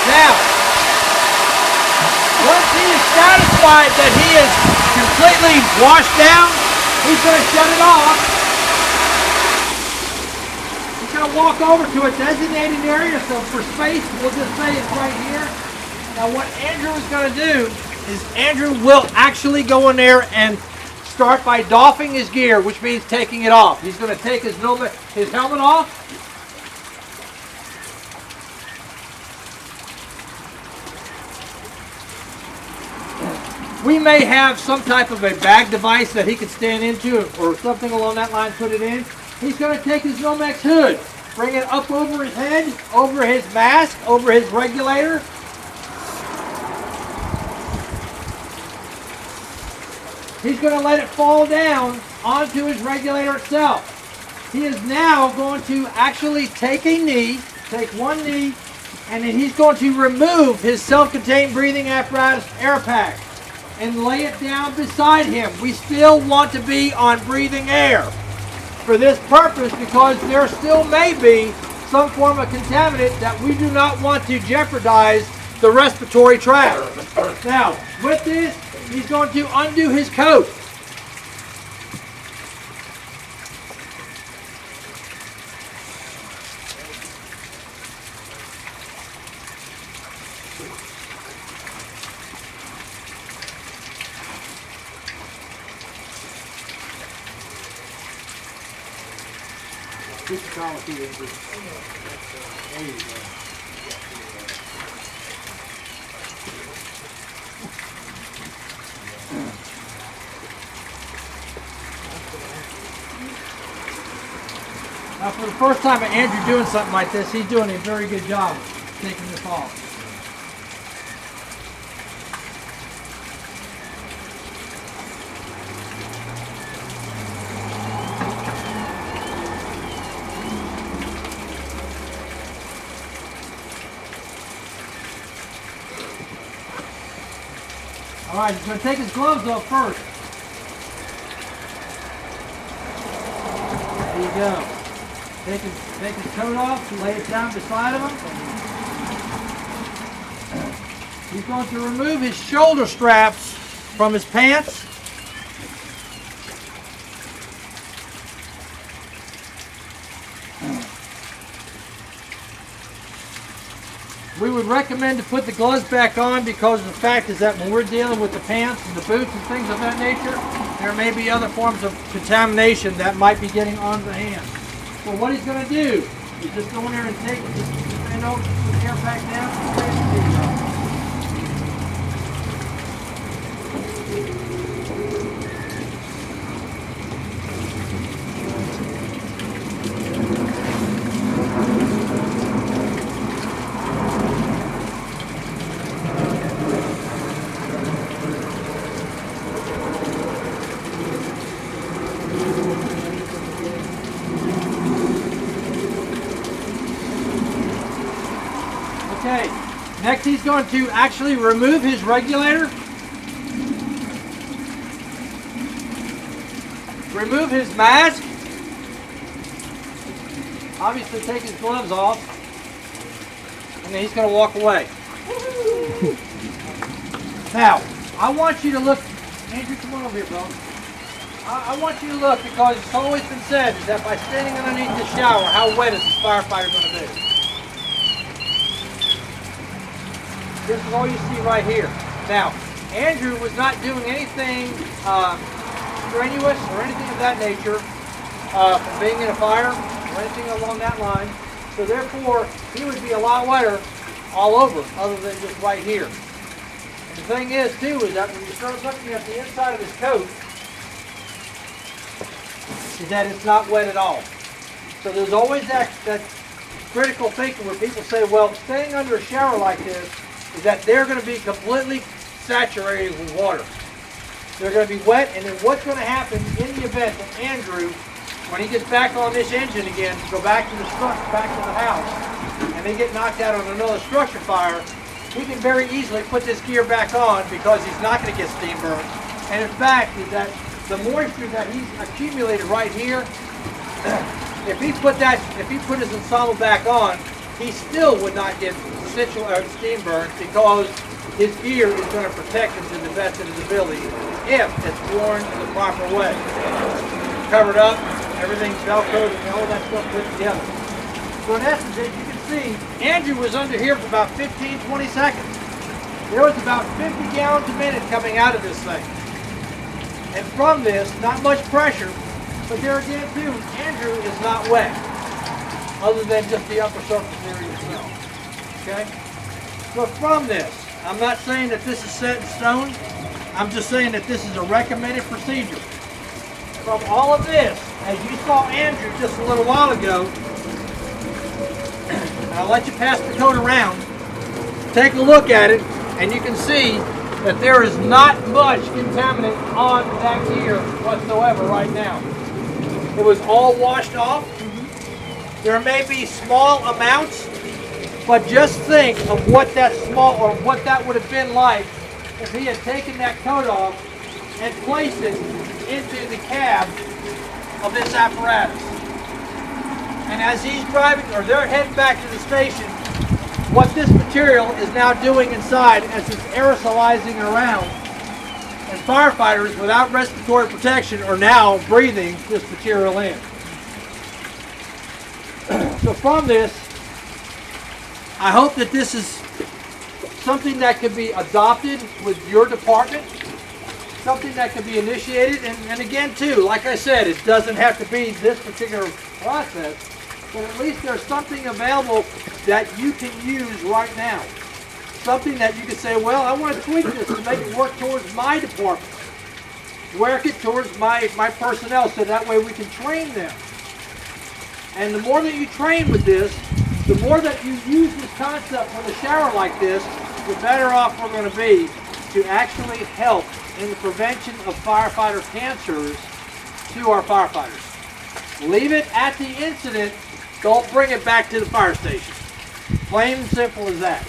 Now, once he is satisfied that he is completely washed down, he's going to shut it off. He's going to walk over to a designated area, so for space, we'll just say it's right here. Now what Andrew is going to do is Andrew will actually go in there and start by doffing his gear, which means taking it off. He's going to take his helmet off. We may have some type of a bag device that he can stand into or something along that line, put it in. He's going to take his Nomex hood, bring it up over his head, over his mask, over his regulator. He's going to let it fall down onto his regulator itself. He is now going to actually take a knee, take one knee, and then he's going to remove his self-contained breathing apparatus air pack and lay it down beside him. We still want to be on breathing air for this purpose because there still may be some form of contaminant that we do not want to jeopardize the respiratory tract. Now, with this, he's going to undo his coat. There you go. Now for the first time of Andrew doing something like this, he's doing a very good job of taking this off. All right, he's going to take his gloves off first. There you go. Take his coat off, lay it down beside of him. He's going to remove his shoulder straps from his pants. We would recommend to put the gloves back on because the fact is that when we're dealing with the pants and the boots and things of that nature, there may be other forms of contamination that might be getting on the hands. So what he's going to do is just go in there and take it, just bend over, put the air pack down, and okay, next he's going to actually remove his regulator, remove his mask, obviously take his gloves off, and then he's going to walk away. Now, I want you to look, Andrew, come on over here, bro. I want you to look because it's always been said is that by standing underneath the shower, how wet is this firefighter going to be? This is all you see right here. Now, Andrew was not doing anything strenuous or anything of that nature from being in a fire or anything along that line. So therefore, he would be a lot wetter all over other than just right here. And the thing is, too, is that when you start looking at the inside of his coat, is that it's not wet at all. So there's always that critical thinking where people say, well, staying under a shower like this, is that they're going to be completely saturated with water. They're going to be wet, and then what's going to happen in the event that Andrew, when he gets back on this engine again to go back to the house, and they get knocked out on another structure fire, he can very easily put this gear back on because he's not going to get steam burns. And in fact, is that the moisture that he's accumulated right here, if he put his ensemble back on, he still would not get steam burns because his gear is going to protect him to the best of his ability if it's worn in the proper way. Covered up, everything's velcroed and all that stuff put together. So in essence, as you can see, Andrew was under here for about 15-20 seconds. There was about 50 gallons a minute coming out of this thing. And from this, not much pressure, but there again too, Andrew is not wet, other than just the upper surface area itself. Okay? So from this, I'm not saying that this is set in stone, I'm just saying that this is a recommended procedure. From all of this, as you saw Andrew just a little while ago, I'll let you pass the coat around, take a look at it, and you can see that there is not much contaminant on that gear whatsoever right now. It was all washed off. There may be small amounts, but just think of what that small, or what that would have been like if he had taken that coat off and placed it into the cab of this apparatus. And as he's driving, or they're heading back to the station, what this material is now doing inside as it's aerosolizing around, and firefighters without respiratory protection are now breathing this material in. So from this, I hope that this is something that can be adopted with your department, something that can be initiated, and again too, like I said, it doesn't have to be this particular process, but at least there's something available that you can use right now. Something that you can say, well, I want to tweak this to make it work towards my department. Work it towards my personnel so that way we can train them. And the more that you train with this, the more that you use this concept with a shower like this, the better off we're going to be to actually help in the prevention of firefighter cancers to our firefighters. Leave it at the incident. Don't bring it back to the fire station. Plain and simple as that.